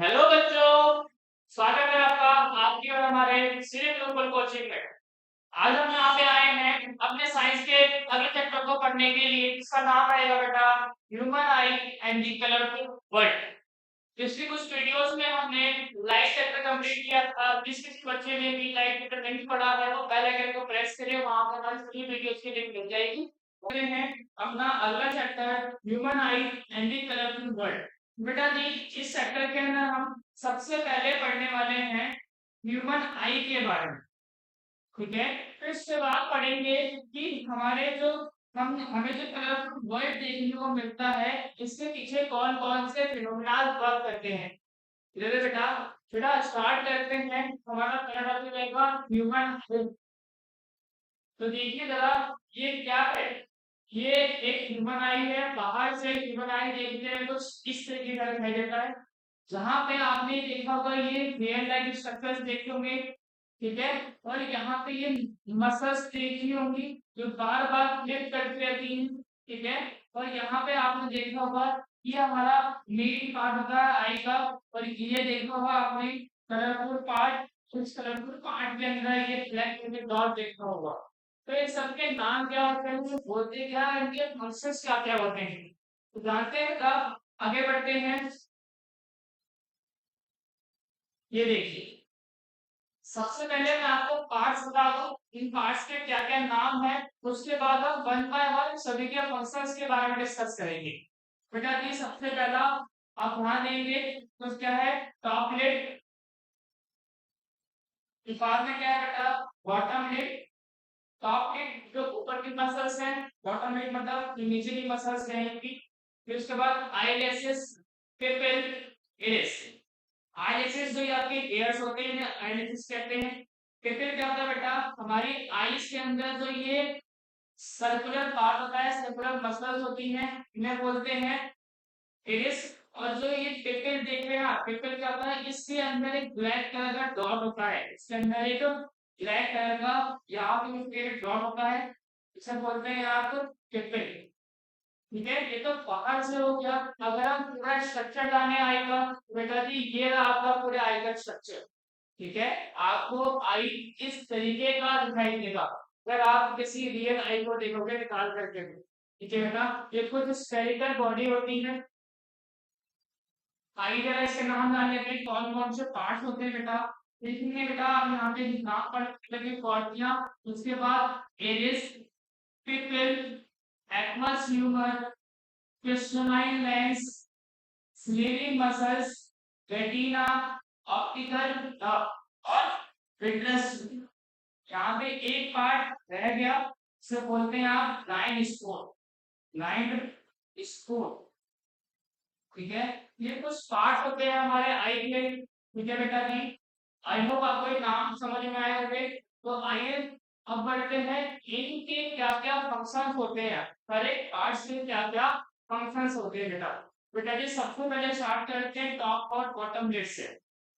Hello बच्चों, स्वागत है आपका आपकी और हमारे श्री ग्लोबल कोचिंग में। आज हम यहाँ पे आए हैं अपने साइंस के अगले चैप्टर को पढ़ने के लिए। इसका नाम रहेगा बेटा human I and the colourful world. पिछली कुछ वीडियोस में हमने लाइट चैप्टर कंप्लीट किया था। जिस किसी बच्चे ने भी लाइट चैप्टर नहीं पढ़ा है वो पहले आइकन को प्रेस करिए, वहां पर हमारी सभी वीडियोस की लिंक मिल जाएगी। पढ़ते हैं अपना अगला chapter human I and the colourful world. बेटा जी, इस चैप्टर के अंदर हम सबसे पहले पढ़ने वाले हैं ह्यूमन आई के बारे में। ठीक है, फिर इसके बाद पढ़ेंगे कि हमारे जो हम हमें जो कलरफुल वर्ल्ड देखने को मिलता है इसके पीछे कौन कौन से फिनोमिना वर्क करते हैं। इधर बेटा बेटा स्टार्ट करते हैं। हमारा पहला टॉपिक रहेगा ह्यूमन। तो देखिए जरा ये क्या है। ये एक ह्यूमन आई है। बाहर से ह्यूमन आई देखते हैं तो इस तरीके का दिखाई देता है। जहां पे आपने देखा होगा ये रियल लाइफ स्ट्रक्चर्स देखे होंगे। ठीक है, और यहाँ पे ये मसल्स देखी होंगी जो बार बार फ्लिप करती रहती हैं। ठीक है, और यहाँ पे आपने देखा होगा ये हमारा मेन पार्ट होता है आई का। और ये देखा होगा आपने कलरफुल पार्ट। उस कलरफुल पार्ट के अंदर ये ब्लैक कलर के डॉट देखा होगा। तो इन सबके नाम क्या होते हैं, वो बोलते क्या है, इनके फंक्शंस क्या क्या होते हैं, तो जानते हैं कब। आगे बढ़ते हैं। ये देखिए सबसे पहले मैं आपको पार्ट्स बता दूं, इन पार्ट्स के क्या क्या नाम है। उसके बाद हम वन बाय वन सभी के फंक्शंस के बारे में डिस्कस करेंगे। बेटा जी सबसे पहला आप ध्यान देंगे तो क्या है, टॉप लिड। बाद में क्या है बेटा, बॉटम लिड। टॉप लिड जो ऊपर की मसल्स हैं, बॉटम लिड मतलब नीचे की मसल्स रहेंगी। फिर उसके बाद आईलेसेस, पिपिल, इरिस। आईलेसेस जो ये आपके एयर्स होते हैं आईलेसेस कहते हैं। पिपिल क्या होता है बेटा, हमारी आईज के अंदर जो ये सर्कुलर पार्ट होता है, सर्कुलर मसल्स होती हैं, इन्हें बोलते हैं इरिस। और जो ये पिपिल देख रहे हैं आप, पिपिल क्या होता है, इसके अंदर एक ब्लैक कलर का डॉट होता है। इसके अंदर एक ब्लैक कलर का यहाँ पे एक डॉट होता है, इसे बोलते हैं आप पिपिल। ठीक है, ये तो बाहर से हो गया। अगर हम पूरा स्ट्रक्चर लाने आएगा तो बेटा जी ये रहा आपका पूरे आई का स्ट्रक्चर। ठीक है, आपको आई इस तरीके का दिखाई देगा अगर आप किसी रियल आई को देखोगे निकाल करके। ठीक है बेटा, ये कुछ स्फेरिकल बॉडी होती है। आई जरा इसके नाम जान लेते हैं कौन कौन से पार्ट होते हैं बेटा। देखेंगे बेटा आप यहाँ पे नाम पढ़ लगे कॉर्निया, उसके बाद iris, pupil, aqueous humour, crystalline lens, sleeving muscles, retina, optical और विट्रस। यहाँ पे एक पार्ट रह गया, इसे बोलते हैं आप ब्लाइंड स्पॉट। Blind spot. ठीक है, ये कुछ पार्ट होते हैं हमारे आई के। ठीक है बेटा जी, आई होप आपको ये नाम समझ में आए होंगे। तो आइए अब बढ़ते हैं इनके क्या क्या फंक्शंस होते हैं, हर एक पार्ट से क्या क्या फंक्शंस होते हैं बेटा। बेटा जी सबसे पहले स्टार्ट करते हैं टॉप और बॉटम लेग से।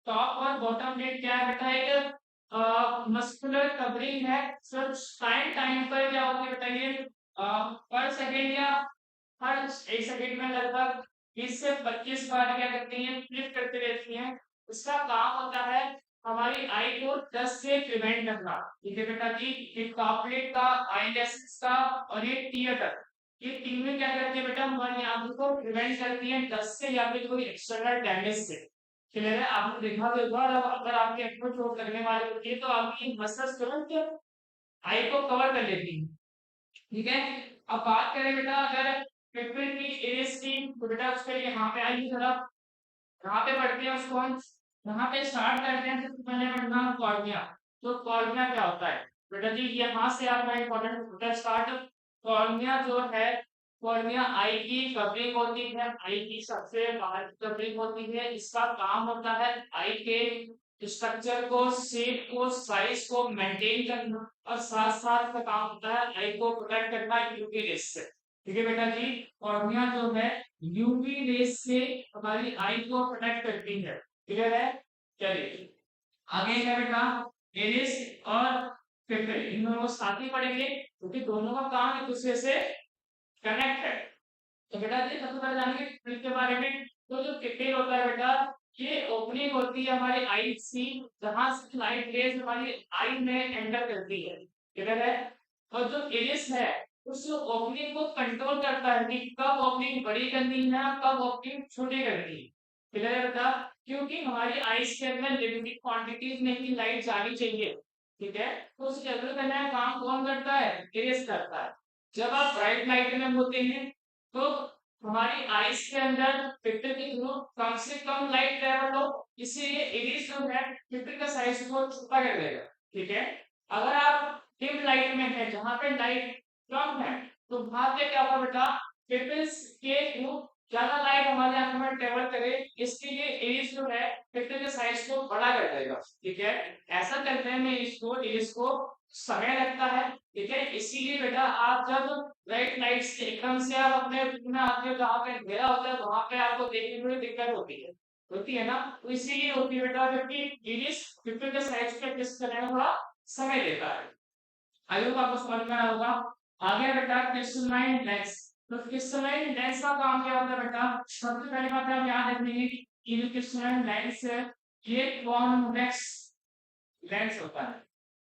टॉप और बॉटम लेग क्या है बेटा, एक मस्कुलर कवरिंग है। सिर्फ टाइम टाइम पर क्या होती है बताइए, पर सेकेंड या हर एक सेकंड में लगभग 20 से 25 बार क्या करती हैं, फ्लिप करती रहती हैं। इसका काम होता है हमारी आई को डस्ट से प्रिवेंट करना। ठीक है बेटा जी, ये टॉपलेट का, आईलेसेस का और ये टीएटर, ये तीनों क्या करती है बेटा, हमारी आंखों को प्रिवेंट करती है डस्ट से या फिर कोई एक्सटर्नल डैमेज से। क्लियर है, आपने देखा तो एक बार अगर आपकी आंख में चोट लगने वाली होती है तो आपकी मसल्स तुरंत आई को कवर कर लेती है। ठीक है, अब बात करें बेटा अगर पिपल की इरिस की, तो बेटा उसके लिए यहाँ पे आइए जरा, यहाँ पे पढ़ते हैं उसको हम। यहाँ पे स्टार्ट करते हैं सबसे पहले पढ़ना कॉर्निया। तो कॉर्निया क्या होता है बेटा जी, यहाँ से आपका इंपॉर्टेंट होता है स्टार्ट। कॉर्निया जो है, कॉर्निया आई की कवरिंग होती है, आई की सबसे बाहर की कवरिंग होती है। इसका काम होता है आई के स्ट्रक्चर को, शेप को, साइज को मेंटेन करना और साथ साथ का काम होता है आई को प्रोटेक्ट करना यूवी रेस से। ठीक है बेटा जी, कॉर्निया जो है यूवी रेस से हमारी आई को प्रोटेक्ट करती है। क्लियर है, चलिए आगे क्या बेटा, एरिस और पिपिल इन दोनों को साथ ही पढ़ेंगे क्योंकि दोनों का काम एक दूसरे से कनेक्ट है। तो बेटा जी सबसे पहले जानेंगे पिपिल के बारे में। तो जो पिपिल होता है बेटा, ये ओपनिंग होती है हमारी आई सी, जहां से लाइट रेज हमारी आई में एंटर करती है, क्लियर है। और जो इरिस है उस ओपनिंग को कंट्रोल करता है कि कब ओपनिंग बड़ी करनी है, कब ओपनिंग छोटी करनी है, क्लियर है बेटा। क्योंकि हमारी आईज के अंदर लिमिटेड क्वांटिटीज में ही लाइट जानी चाहिए, ठीक है। तो उसे लेवल करने का काम कौन करता है, इरेज करता है। जब आप ब्राइट लाइट में होते हैं तो हमारी आईज के अंदर फिल्टर के थ्रू कम से कम लाइट ट्रेवल हो, इसीलिए इरेज जो है फिल्टर का साइज को छोटा कर देगा, ठीक है। अगर आप डिम लाइट में है जहां पे लाइट कम है तो वहां पे क्या होगा बेटा, फिल्टर्स के थ्रू ज्यादा लाइट हमारे आंखों में ट्रेवल करे, इसके लिए एज जो है फिल्टर के साइज को बड़ा कर देगा, ठीक है। ऐसा करने में इसको एज को समय लगता है, ठीक है। इसीलिए बेटा आप जब ब्राइट लाइट से एकदम से आप अपने में आते हो जहाँ पे अंधेरा होता है वहां पे आपको देखने में दिक्कत होती है ना, तो इसीलिए होती है बेटा, क्योंकि इरिस फिल्टर के साइज पे किस तरह थोड़ा समय देता है। आई होप आपको समझ में आया होगा। आगे बेटा क्रिस्टलाइन लेंस, तो क्रिस्टलाइन लेंस का काम क्या होता है बेटा, सबसे पहले बात आप याद रखिए कि जो क्रिस्टलाइन लेंस है ये कॉन्वेक्स लेंस होता है।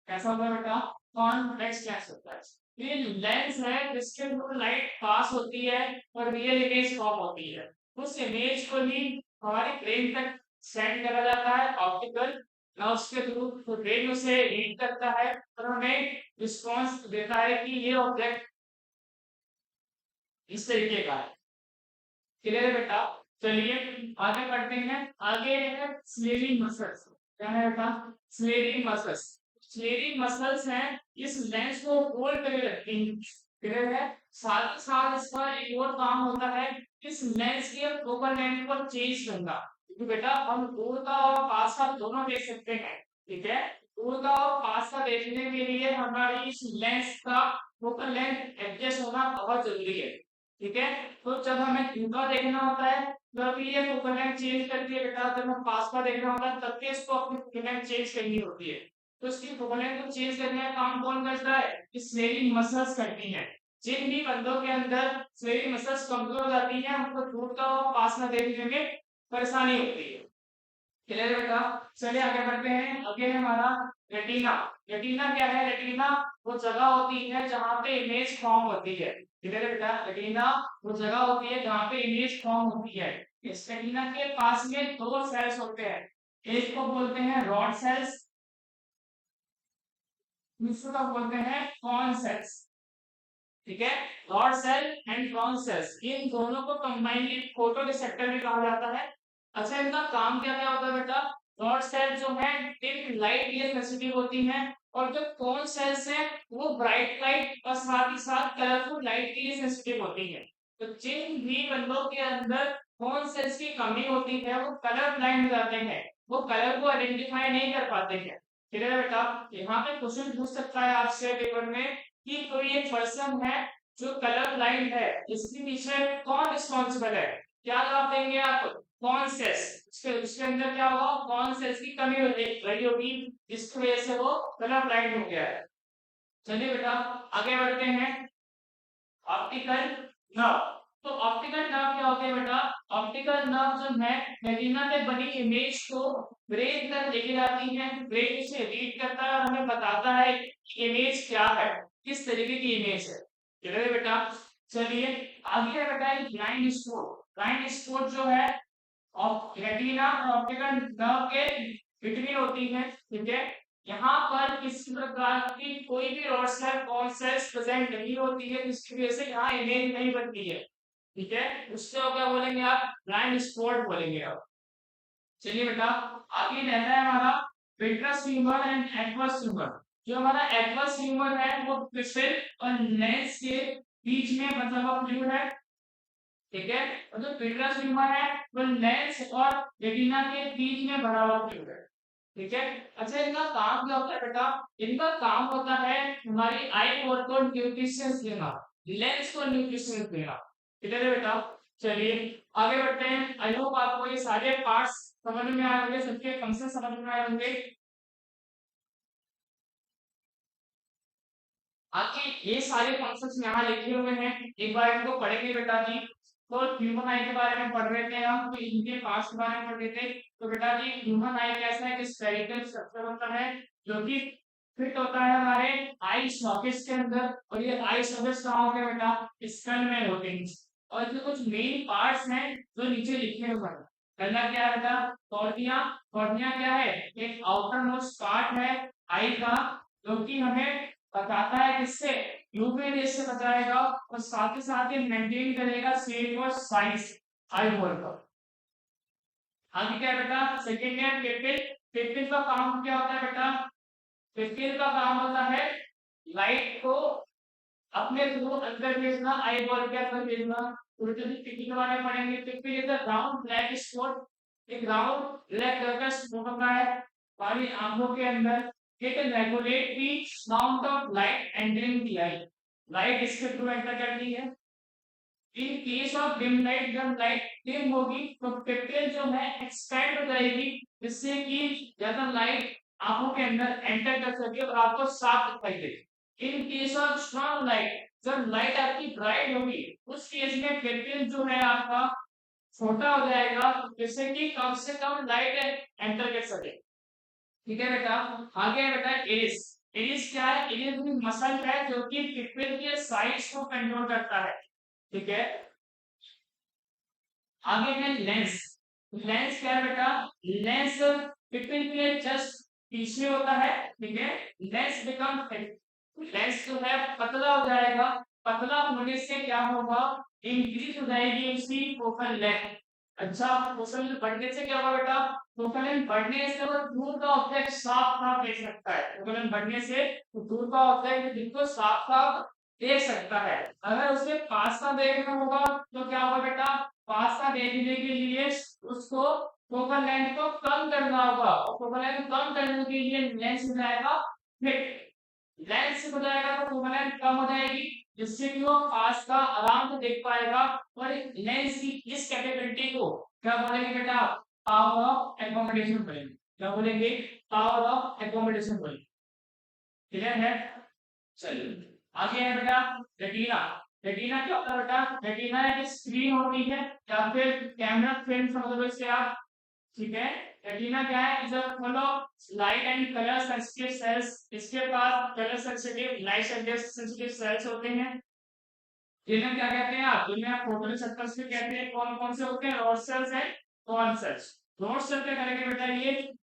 कैसा होता है बेटा, कॉन्वेक्स लेंस होता है। ये लेंस है जिसके थ्रू लाइट पास होती है और रियल इमेज फॉर्म होती है। उस इमेज को ही हमारे ब्रेन तक सेंड करा जाता है ऑप्टिकल, ना उसके थ्रू तो ब्रेन उसे रीड करता है और हमें रिस्पॉन्स देता है कि ये ऑब्जेक्ट इस तरीके का है, क्लियर है बेटा। चलिए आगे बढ़ते हैं। आगे है स्लेरिंग मसल्स। क्या है बेटा, स्लेरिंग मसल्स। स्लेरिंग मसल्स हैं इस लेंस को होल्ड करके रखती हैं, क्लियर है। साथ ही साथ इसका एक और काम होता है इस लेंस के फोकल लेंथ को चेंज करना, क्योंकि बेटा हम दूर का और पास का दोनों देख सकते हैं, ठीक है। दूर का और पास का देखने के लिए हमारी इस लेंस का फोकल लेंथ एडजस्ट होना बहुत जरूरी है, ठीक है। तो जब हमें दूर देखना होता है तब ये फोकल लेंथ चेंज करती है बेटा, जब हमें पास का देखना होता है तब भी इसको अपनी फोकल लेंथ चेंज करनी होती है। तो इसकी फोकल लेंथ को चेंज करने का काम कौन करता है, इस स्लेरिंग मसल्स करती हैं। जिन भी बंदों के अंदर स्लेरिंग मसल्स कमजोर हो जाती हैं उनको दूर का और पास का देखने में परेशानी होती है, क्लियर है बेटा। चलिए आगे बढ़ते हैं। आगे है हमारा रेटिना। रेटिना क्या है, रेटिना वो जगह होती है जहाँ पे इमेज फॉर्म होती है, क्लियर है बेटा। रेटिना वो जगह होती है जहाँ पे इमेज फॉर्म होती है। इस रेटिना के पास में दो सेल्स होते हैं, एक को बोलते हैं रॉड सेल्स, दूसरे को बोलते हैं कॉन सेल्स, ठीक है। Rod cell and cone cells, इन दोनों को कंबाइनली फोटो रिसेप्टर भी कहा जाता है। अच्छा इनका काम क्या क्या होता है बेटा, रॉड सेल जो है डिम लाइट के लिए सेंसिटिव होती हैं, और जो कॉन सेल्स हैं वो ब्राइट लाइट और साथ ही साथ कलरफुल लाइट के लिए सेंसिटिव होती है। तो जिन भी बंदों के अंदर कॉन सेल्स की कमी होती है वो कलर ब्लाइंड हो जाते हैं, वो कलर को आइडेंटिफाई नहीं कर पाते हैं, ठीक है बेटा। यहाँ पे क्वेश्चन पूछ सकता है आपसे पेपर में कि कोई एक पर्सन है जो कलर ब्लाइंड है, इसके पीछे कौन रिस्पॉन्सिबल है, क्या जवाब देंगे आप, कौन सेल्स। उसके अंदर क्या होगा, कौन सेल्स की कमी रही होगी जिसकी वजह से वो कलर ब्लाइंड हो गया है। चलिए बेटा आगे बढ़ते हैं। ऑप्टिकल नर्व, तो ऑप्टिकल नर्व क्या होते हैं बेटा, ऑप्टिकल नर्व जो है रेटिना में बनी इमेज को ब्रेन तक लेके जाती है, ब्रेन इसे रीड करता है और हमें बताता है इमेज क्या है, किस तरीके की इमेज है, ठीक है बेटा। चलिए आगे है बेटा ब्लाइंड स्पॉट। ब्लाइंड स्पॉट जो है रेटिना और ऑप्टिकल नर्व के बिटवीन होती है, ठीक है। यहाँ पर किसी प्रकार की कोई भी rod cell cone cells present नहीं होती है जिसकी वजह से यहाँ इमेज नहीं बनती है, ठीक है। उसको क्या बोलेंगे आप, ब्लाइंड स्पॉट बोलेंगे आप। चलिए बेटा आगे रहता है हमारा vitreous humour and aqueous humour. जो हमारा एक्वस ह्यूमर है वो पिक्सेल और लेंस के बीच में मतलब फ्लूइड है, ठीक है। और जो विट्रस ह्यूमर है वो लेंस और रेटिना के बीच में भरा हुआ फ्लूइड है, ठीक है। अच्छा इनका काम क्या होता है बेटा, इनका काम होता है हमारी आई को न्यूट्रिशंस देना, लेंस को न्यूट्रिशंस देना, ठीक है बेटा। चलिए आगे बढ़ते हैं। आई होप आपको ये सारे पार्ट्स समझ में आए होंगे, सबके फंक्शन समझ में आए होंगे। आगे ये सारे फंक्शंस यहाँ लिखे हुए हैं, एक बार इनको पढ़ेंगे बेटा जी। तो ह्यूमन आई के बारे में पढ़ रहे थे हम, तो इनके पार्ट्स के बारे में पढ़ रहे थे। तो बेटा जी ह्यूमन आई कैसा है कि स्फेरिकल स्ट्रक्चर होता है जो कि फिट होता है हमारे आई सॉकेट्स के अंदर, और ये आई सॉकेट्स कहाँ होते हैं बेटा, स्कल में होते हैं। और इसमें कुछ मेन पार्ट्स हैं जो नीचे लिखे हुए हैं। पहला क्या है बेटा, कॉर्निया। कॉर्निया क्या है, एक आउटर मोस्ट पार्ट है आई का, जो कि हमें बताता है किससे, यूवी रेस से बचाएगा, और साथ ही साथ ये मेंटेन करेगा शेप और साइज आई होल का। आगे क्या है बेटा, सेकंड है पिपिल। पिपिल का काम क्या होता है बेटा, पिपिल का काम होता है लाइट को अपने थ्रू अंदर भेजना, आई बॉल के अंदर भेजना। उल्टे से पिपिल के बारे में पढ़ेंगे। Pupil is a round black spot, एक राउंड ब्लैक कलर का स्पॉट होता है हमारी आंखों के अंदर। It regulate the amount of light entering the eye, light इसके थ्रू एंटर करती है। In case of dim light, जब लाइट डिम होगी तो पिक्चर जो है एक्सपेंड हो जाएगी, जिससे कि ज्यादा लाइट आंखों के अंदर एंटर कर सके और आपको साफ दिखाई दे। In case of strong light, जब लाइट आपकी ब्राइट होगी उस केस में पिक्चर जो है आपका छोटा हो जाएगा, जिससे कि कम से कम लाइट एंटर कर सके। ठीक है बेटा। आगे है बेटा इरिस। इरिस क्या है, इरिस भी मसल है जो कि पिक्चर के साइज को कंट्रोल करता है। ठीक है। आगे है लेंस। लेंस क्या है बेटा, लेंस पिपिल के जस्ट पीछे होता है। ठीक है। लेंस बिकम थिक, लेंस जो है पतला हो जाएगा। पतला होने से क्या होगा, इंक्रीज हो जाएगी उसकी फोकल लेंथ। अच्छा, फोकल बढ़ने से क्या होगा बेटा, फोकल लेंथ बढ़ने से वो दूर का ऑब्जेक्ट साफ साफ देख सकता है। फोकल लेंथ बढ़ने से दूर का ऑब्जेक्ट जिनको साफ साफ देख सकता है। अगर उसे पास का देखना होगा तो क्या होगा बेटा, पास का देखने के लिए उसको फोकल लेंथ को कम करना होगा, और फोकल लेंथ कम करने के लिए लेंस हो जाएगा फिट। लेंस हो जाएगा तो फोकल लेंथ कम हो जाएगी, जिससे कि वो पास का आराम से देख पाएगा। और लेंस की इस कैपेबिलिटी को क्या बोलेंगे बेटा, पावर ऑफ एकोमोडेशन बोलेंगे। क्या बोलेंगे, पावर ऑफ एकोमोडेशन बोलेंगे। क्लियर है। चलिए आगे है बेटा रेटिना। रेटिना क्या होता है बेटा, रेटिना एक स्क्रीन होती है या फिर कैमरा फ्रेम समझ लो इसे आप। ठीक है। रेटिना क्या है, is a full of light and colour sensitive cells. इसके पास colour sensitive, light sensitive cells होते हैं। जिन्हें क्या कहते हैं आप, जिन्हें आप फोटोरिसेप्टर्स भी कहते हैं। कौन कौन से होते हैं, रॉड सेल्स है, कॉन सेल्स। रॉड सेल क्या करेंगे बेटा,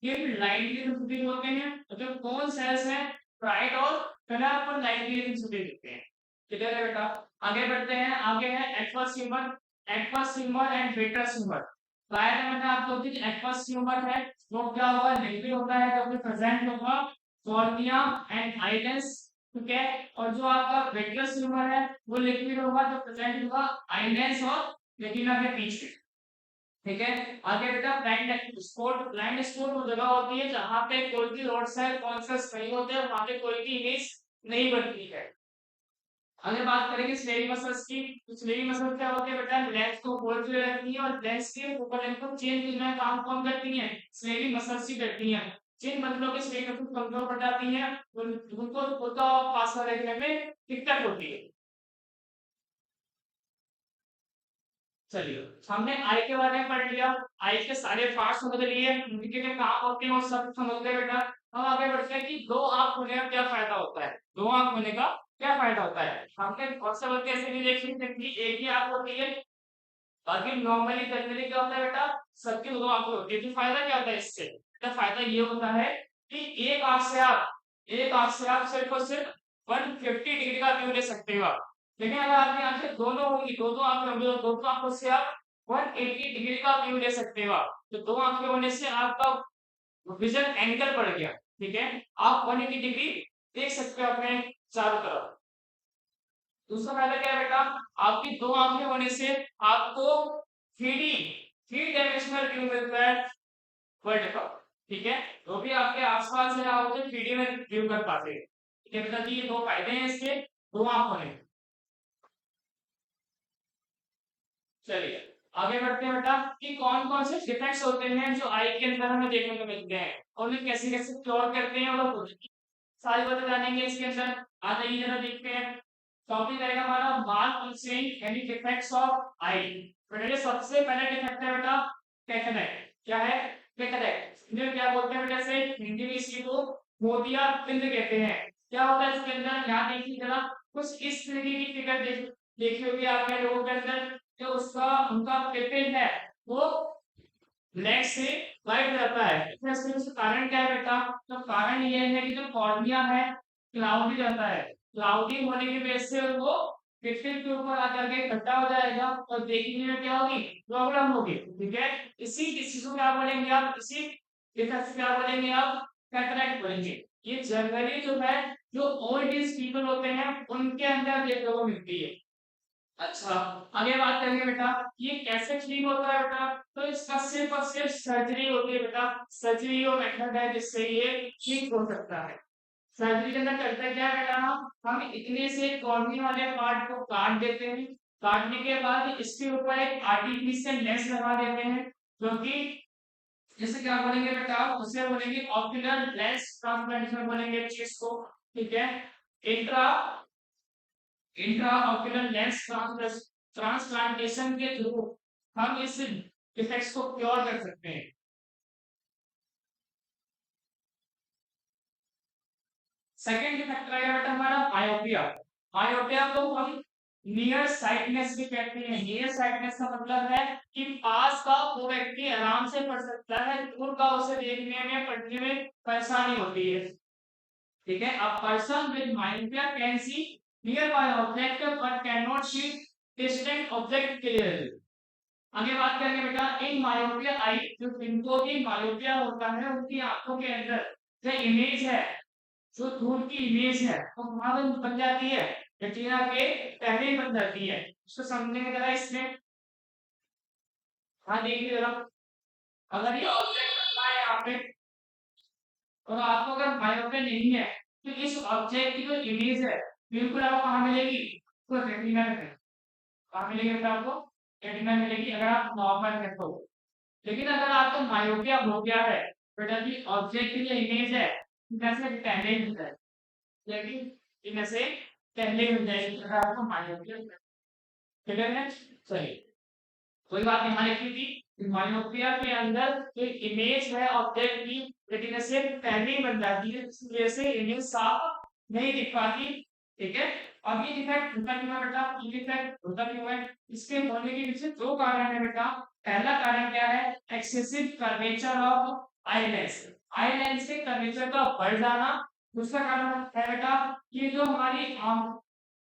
ये लाइट के सेंसिटिव होते हैं, और जो कॉन सेल्स हैं ब्राइट और कलर पर लाइट के सेंसिटिव होते हैं। क्लियर है बेटा। आगे बढ़ते हैं। आगे है aqueous humour. Aqueous humour and बेटा ह्यूमर। शायद मैंने आपको कि एक्वस ह्यूमर है वो क्या होगा, लिक्विड होता है जो कि प्रेजेंट होगा कॉर्निया एंड आईलेंस। ठीक है। और जो आपका वेट्रस ह्यूमर है वो लिक्विड होगा जो प्रेजेंट होगा आईलेंस और रेटिना के बीच में। ठीक है। आगे बेटा ब्लाइंड स्पॉट। ब्लाइंड स्पॉट वो जगह होती है जहां पे कोई भी रोड सेल कॉन्सस नहीं होते हैं, वहां पे कोई भी इमेज नहीं बनती है। अगर बात करेंगे स्लेरी मसल्स की, तो स्लेरी मसल क्या होते हैं बेटा, लेंस को होल्ड किए रखती है और लेंस के फोकल लेंथ को चेंज करने का काम कौन करती है, स्लेरी मसल्स ही करती हैं। जिन मसलों की स्लेरी मसल कमजोर पड़ जाती है उनको फोटो पास देखने में दिक्कत होती है। चलिए हमने आई के बारे में पढ़ लिया, आई के सारे पार्ट्स समझ लिए, उनके क्या काम होते हैं वो सब समझ गए बेटा। हम आगे बढ़ते हैं कि दो आंख होने का क्या फायदा होता है। दो आंख होने का क्या फायदा होता है, हमने बहुत से बच्चे ऐसे नहीं देखे जिनकी एक ही आंख होती है। बाकी नॉर्मली जनरली क्या होता है बेटा, सबकी दो आंखें होती है। तो फायदा क्या होता है इससे, तो फायदा ये होता है कि एक आंख से आप सिर्फ और सिर्फ 150 डिग्री का व्यू ले सकते हो आप। लेकिन अगर आपकी आंखें दोनों होंगी, दो दो आंखें होंगी, तो दोनों आंखों से आप 180 डिग्री का व्यू ले सकते हो आप। तो दो आंखें होने से आपका विजन एंगल बढ़ गया। ठीक है। आप 180 डिग्री देख सकते हो अपने चारों तरफ। दूसरा फायदा क्या है बेटा, आपकी दो आंखें होने से आपको 3D, थ्री डायमेंशनल व्यू मिलता है वर्ल्ड का। ठीक है। जो भी आपके आसपास है आप उसे 3D में व्यू कर पाते हैं। ठीक है बेटा जी, ये दो फायदे हैं इसके, दो आंख होने के। चलिए आगे बढ़ते हैं बेटा कि कौन कौन से डिफेक्ट्स होते हैं जो आई के अंदर हमें देखने को मिलते हैं और उन्हें कैसे कैसे क्योर करते हैं, और सारी बातें जानेंगे इसके अंदर। आ जाइए जरा देखते हैं। टॉपिक रहेगा हमारा मार्क कंस्ट्रेंट यानी डिफेक्ट्स ऑफ आई। बेटा ये सबसे पहला डिफेक्ट है बेटा कैटरेक्ट। क्या है? कैटरेक्ट। हिंदी में क्या बोलते हैं बेटा? से हिंदी में इसी को मोतिया बिंद कहते हैं। क्या होता है इसके अंदर? यहाँ देखिए जरा, कुछ इस तरीके की फिगर देखी होगी आपने लोगों के अंदर, जो उसका उनका पिपिल है वो ब्लैक से व्हाइट रहता है। इसका कारण क्या है बेटा? तो कारण ये है कि जो कॉर्निया है क्लाउडी रहता है। क्लाउडी होने की वजह से वो पिक्सल के ऊपर आकर के इकट्ठा हो जाएगा और देखने में क्या होगी? प्रॉब्लम होगी। ठीक है, इसी को क्या बोलेंगे आप? इसी डिफेक्ट क्या बोलेंगे आप? कैटरेक्ट बोलेंगे। ये जनरली जो है, जो ओल्ड एज पीपल होते हैं उनके अंदर देखने को मिलती है। अच्छा, आगे बात करेंगे बेटा, ये कैसे ठीक होता है बेटा? तो इसका सिर्फ और सिर्फ सर्जरी होती है बेटा। सर्जरी वो मेथड है जिससे ये ठीक हो सकता है। सर्जरी के अंदर करते क्या है बेटा? हम इतने से कॉर्नी वाले पार्ट को काट देते हैं। काटने के बाद इसके ऊपर एक आर्टिफिशियल लेंस लगा देते हैं, जो कि जैसे क्या बोलेंगे बेटा? उसे बोलेंगे ऑक्यूलर लेंस ट्रांसप्लांटेशन बोलेंगे इस चीज को। ठीक है, इंट्रा इंट्राऑक्यूलर लेंस ट्रांसप्लांटेशन के थ्रू हम इस डिफेक्ट्स को क्योर कर सकते हैं। सेकंड डिफेक्ट रहेगा बेटा हमारा मायोपिया। मायोपिया को हम नियर साइटनेस भी कहते हैं। नियर साइटनेस का मतलब है कि पास का वो व्यक्ति आराम से पढ़ सकता है, दूर का उसे देखने में पढ़ने में परेशानी होती है। ठीक है, a person with myopia can see nearby object but cannot see distant object clearly। आगे बात करेंगे बेटा, इन मायोपिया आई, जो जिनको भी मायोपिया होता है उनकी आंखों के अंदर जो इमेज है, जो दूर की इमेज है वो कहाँ बन जाती है? रेटिना के पहले ही बन जाती है। इसको समझने जरा इसमें। हाँ देखिए जरा, अगर ये ऑब्जेक्ट रखा है यहाँ पे और आपको अगर मायोपिया नहीं है, तो इस ऑब्जेक्ट की जो इमेज है बिल्कुल आपको कहाँ मिलेगी? तो रेटिना में। कहाँ मिलेगी बेटा आपको? रेटिना मिलेगी अगर आप नॉर्मल है तो। लेकिन अगर आपको मायोपिया हो गया है, बेटा जी ऑब्जेक्ट की जो इमेज है इनमें से पहले ही मिल जाएगी। लेकिन इनमें से पहले ही मिल जाएगी अगर आपको मायोपिया। क्लियर है? सही, कोई बात नहीं। हमारी की थी मायोपिया के अंदर जो इमेज है ऑब्जेक्ट की रेटिना से पहले ही बन जाती है, इस वजह से इमेज साफ नहीं दिख पाती। ठीक है, अब ये डिफेक्ट होता क्यों है बेटा? ये डिफेक्ट होता क्यों है? इसके होने के पीछे दो कारण है बेटा। पहला कारण क्या है? Excessive curvature of eye lens. Eye lens के कर्वेचर का बढ़ जाना। दूसरा कारण है बेटा, ये जो हमारी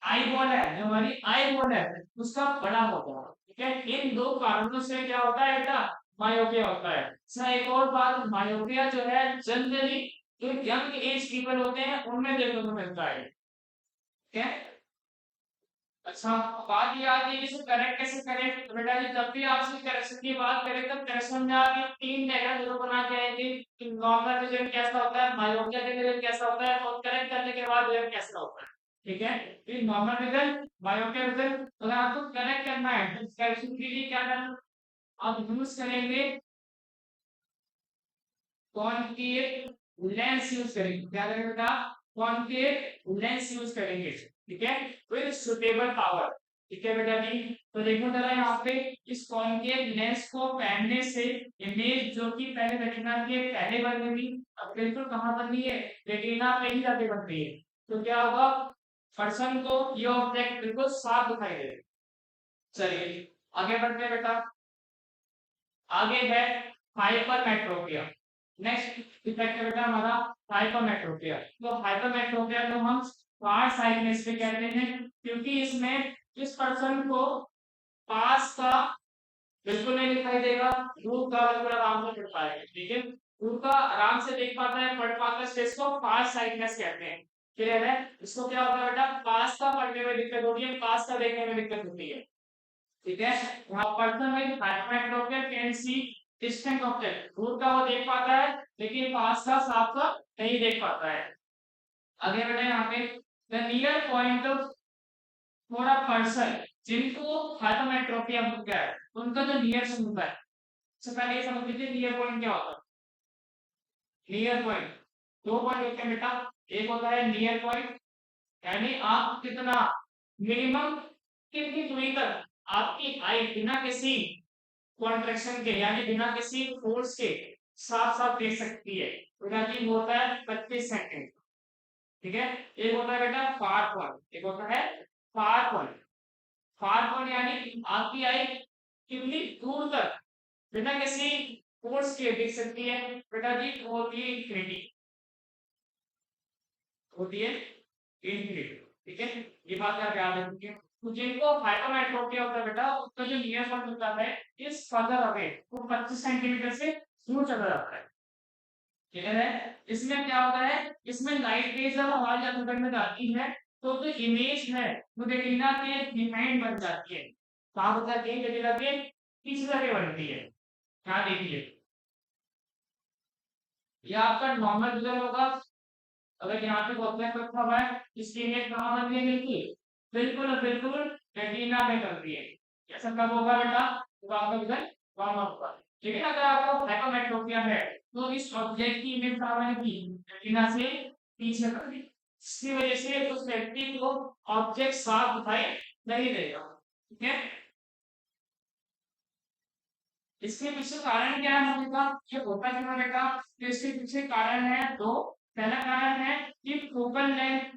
आई बॉल है, जो हमारी आई बॉल है उसका बड़ा होता है। ठीक है, इन दो कारणों से क्या होता है बेटा? मायोपिया होता है। अच्छा, एक और बात, मायोपिया जो है जनरली जो यंग एज पीपल होते हैं उनमें देखने को मिलता है। ठीक है, अच्छा, बात ये आती है कि इसे करेक्ट कैसे करें। तो बेटा जी जब भी आपसे करेक्शन की बात करें तब करेक्शन में आप ये तीन डायग्राम जरूर बना के आएंगे कि नॉर्मल विजन कैसा होता है, मायोपिया के विजन कैसा होता है और करेक्ट करने के बाद विजन कैसा होता है। ठीक है, फिर नॉर्मल विजन, मायोपिया विजन, अगर आपको करेक्ट करना है तो करेक्शन के लिए क्या करना? आप यूज करेंगे कॉनकेव लेंस यूज करेंगे। क्या करेंगे बेटा? कॉनकेव लेंस यूज करेंगे। ठीक है, विद सुटेबल पावर। ठीक है बेटा जी, तो देखो जरा यहाँ पे इस कॉनकेव लेंस को पहनने से इमेज जो कि पहले रेटिना के पहले बन रही थी अब बिल्कुल कहाँ बन रही है? रेटिना पे ही जाके बन रही है। तो क्या होगा? पर्सन को ये ऑब्जेक्ट बिल्कुल साफ दिखाई देगा। चलिए आगे बढ़ते हैं बेटा। आगे है हाइपरमेट्रोपिया। नेक्स्ट डिफेक्ट है बेटा हमारा हाइपरमेट्रोपिया। तो हाइपरमेट्रोपिया को हम फार साइटनेस भी कहते हैं, क्योंकि इसमें जिस पर्सन को पास का बिल्कुल नहीं दिखाई देगा, दूर का बिल्कुल आराम से पढ़ पाएगा। ठीक है, दूर का आराम से देख पाता है, पढ़ पाता है, इसको फार साइटनेस कहते हैं। क्लियर है? इसको क्या होता है बेटा? पास का पढ़ने में दिक्कत होती है, पास का देखने में दिक्कत होती है। ठीक है, वहां person with hypermetropia can see distant object, दूर का वो देख पाता है लेकिन पास का साफ का नहीं देख पाता है। आगे बढ़े यहाँ पे, the near point of for a person जिनको हाइपरमेट्रोपिया हो गया है उनका जो नियर से होता है। सबसे पहले ये समझ लीजिए नियर पॉइंट क्या होता है। नियर पॉइंट दो पॉइंट होते हैं बेटा, एक होता है नियर पॉइंट यानी आप कितना मिनिमम कितनी दूरी तक आपकी आई बिना किसी कॉन्ट्रैक्शन के यानी बिना किसी फोर्स के साथ साथ दे सकती है। बेटा जी होता है 25 सेकंड। ठीक है, एक होता है बेटा फार पॉइंट, एक होता है फार पॉइंट। फार पॉइंट यानी आपकी आई कितनी दूर तक बिना किसी फोर्स के दिख सकती है। बेटा जी होती है इंफिनिटी, होती है इंफिनिटी। ठीक है, ये बात आप याद रखिए। तो जिनको हाइपरमेट्रोपिया होता है बेटा उसका जो नियर पॉइंट होता है इस फर्दर अवे वो 25 सेंटीमीटर से दूर चला जाता है। क्लियर है? इसमें क्या होता है, इसमें लाइट रेज जब हमारे अंदर में जाती है तो जो इमेज है वो रेटिना के बिहाइंड बन जाती है। कहाँ बन जाती है? रेटिना के पीछे जाके बनती है। यहाँ देखिए, ये आपका नॉर्मल विजन होगा। अगर यहाँ पे ऑब्जेक्ट रखा हुआ है इसकी इमेज कहाँ बन रही है? देखिए बिल्कुल बिल्कुल रेटिना में कर रही है। ऐसा कब होगा बेटा? जब आपका विजन नॉर्मल होगा। ठीक है, अगर आपको हाइपरमेट्रोपिया है तो इस ऑब्जेक्ट की इमेज कहाँ बनेगी? रेटिना से पीछे कर दी। इसकी वजह से उस व्यक्ति को ऑब्जेक्ट साफ दिखाई नहीं देगा। ठीक है, इसके पीछे कारण क्या है होने का? ये होता क्यों है बेटा? तो इसके पीछे कारण है दो। पहला कारण है कि focal length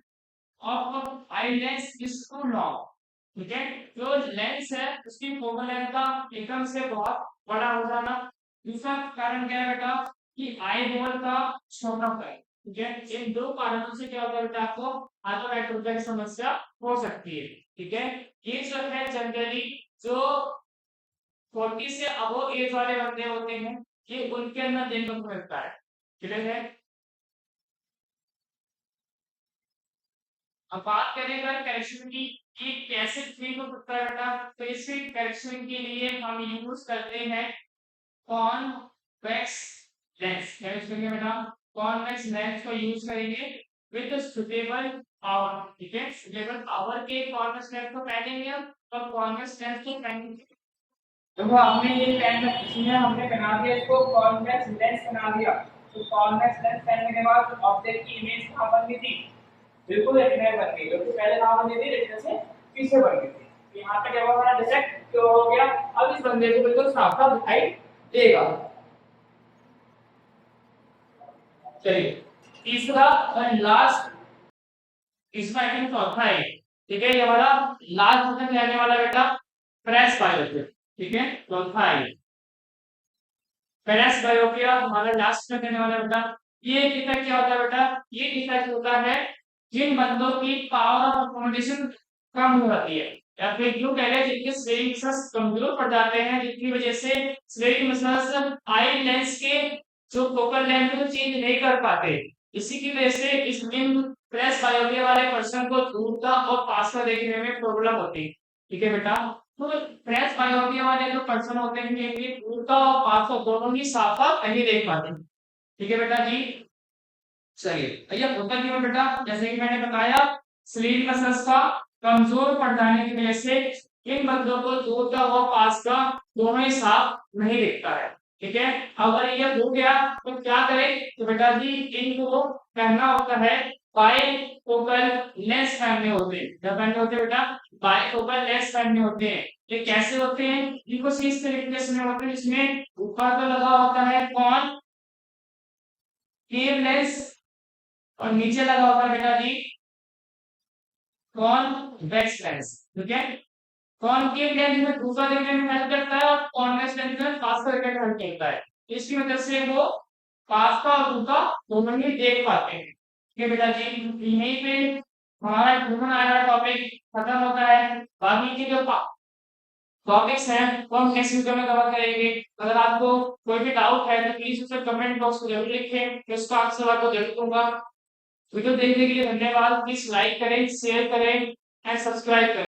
of eye lens is too long. ठीक है, जो लेंस है उसकी फोकल लेंथ का एकदम से बहुत बड़ा हो जाना। दूसरा कारण क्या है बेटा? कि आई बॉल का छोटा होता है। ठीक है, इन दो कारणों से क्या होता है बेटा? आपको हाइपरमेट्रोपिया की समस्या हो सकती है। ठीक है, ये जो है जनरली जो 40 से अबव एज वाले बंदे होते हैं ये उनके अंदर देखने को मिलता है। क्लियर है? अब बात करें अगर करेक्शन की कि कैसे ठीक हो सकता है बेटा, तो इसके करेक्शन के लिए हम यूज करते हैं कॉन्वेक्स लेंस। क्या यूज करेंगे बेटा? कॉन्वेक्स लेंस को यूज करेंगे विद सुटेबल पावर। ठीक है, सुटेबल पावर के कॉन्वेक्स लेंस को पहनेंगे और कॉन्वेक्स लेंस को पहनेंगे। देखो हमने ये पेन इसमें हमने बना दिया, इसको कॉन्वेक्स लेंस बना दिया। तो कॉन्वेक्स लेंस पहनने के बाद ऑब्जेक्ट की इमेज कहाँ बन गई थी? बिल्कुल रेटिना बन गई, जो कि पहले कहाँ बन गई थी? रेटिना से पीछे बन गई थी। यहाँ पे क्या हुआ? हमारा डिटेक्ट जो हो गया। अब इस बंदे को बिल्कुल साफ साफ दिखाई देगा। चलिए, तीसरा और लास्ट, इसमें आई थिंक चौथा है। ठीक है, ये हमारा लास्ट क्वेश्चन रहने वाला बेटा प्रेस बायोपिक। ठीक है, चौथा है पेरेस बायोपिया हमारा लास्ट में करने वाला बेटा। ये डिफेक्ट क्या होता है बेटा? ये डिफेक्ट होता है जिन बंदों की पावर ऑफ अकोमोडेशन कम हो जाती है या फिर यूं कह लें जिनके स्वेलिंग मसल्स कमजोर पड़ जाते हैं, जिसकी वजह से स्वेलिंग मसल्स आई लेंस के जो फोकल लेंथ को चेंज नहीं कर पाते। इसी की वजह से इस इन प्रेस बायोपिया वाले पर्सन को दूर का और पास का देखने में प्रॉब्लम होती है। ठीक है बेटा, तो फ्रेश बायोपिया वाले जो पर्सन होते हैं ये उनका और पासवर्ड दोनों ही साफ साफ नहीं देख पाते। ठीक है बेटा जी, चलिए भैया होता क्यों है बेटा? जैसे कि मैंने बताया स्लीप मसल्स का कमजोर पड़ जाने की वजह से इन बंदों को दूर का और पास का दोनों ही साफ नहीं दिखता है। ठीक है, अगर ये हो गया तो क्या करें? तो बेटा जी इनको पहनना होता है बाइफोकल लेंस पहनने होते हैं। क्या पहनने होते हैं बेटा? बाइफोकल लेंस पहनने होते हैं। ये कैसे होते हैं? इनको इस तरीके से होते हैं जिसमें ऊपर तो लगा होता है कौन केव लेंस और नीचे लगा होगा बेटा जी कॉन्वेक्स लेंस। ठीक है, कॉनकेव लेंस में दूसरा देखने में हेल्प करता है और कॉन्वेक्स लेंस में पास करके हेल्प करता है। इसकी वजह से वो पास का और दूसरा दोनों ही देख पाते हैं। ठीक है बेटा जी, यहीं पे हमारा ह्यूमन आई टॉपिक खत्म होता है। बाकी के जो टॉपिक्स हैं वो हम नेक्स्ट वीडियो में कवर करेंगे। अगर आपको कोई भी डाउट है तो प्लीज उसे कमेंट बॉक्स में जरूर लिखें, मैं उसका आंसर आपको जरूर दूंगा। वीडियो देखने के लिए धन्यवाद। प्लीज लाइक करें, शेयर करें एंड सब्सक्राइब करें।